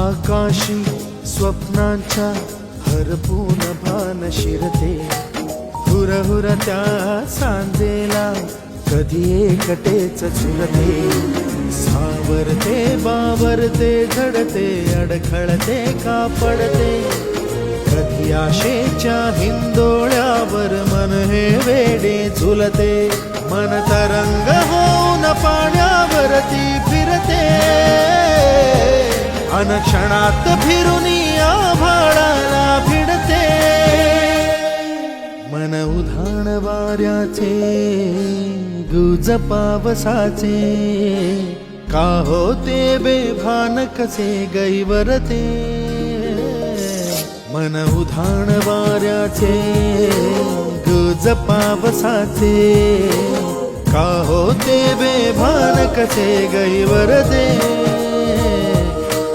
आकाशी स्वप्नांच्या हरपून भान शिरते, हुरहुर त्या सांजेला कधी एकटेच झुलते, सावरते बावरते झडते अडखळते का पडते, कधी आशेच्या हिंदोळ्यावर मन हे वेडे झुलते, मन तरंग होऊन पाण्यावरती फिरते, अनक्षणात फिरूनी आभाळाला भिडते, मन उधाण वाऱ्याचे गुज पावसाचे, का होते बेभान कसे गैवरते, मन उधाण वाऱ्याचे गुज पावसाचे, का होते बेभान कसे गैवरते.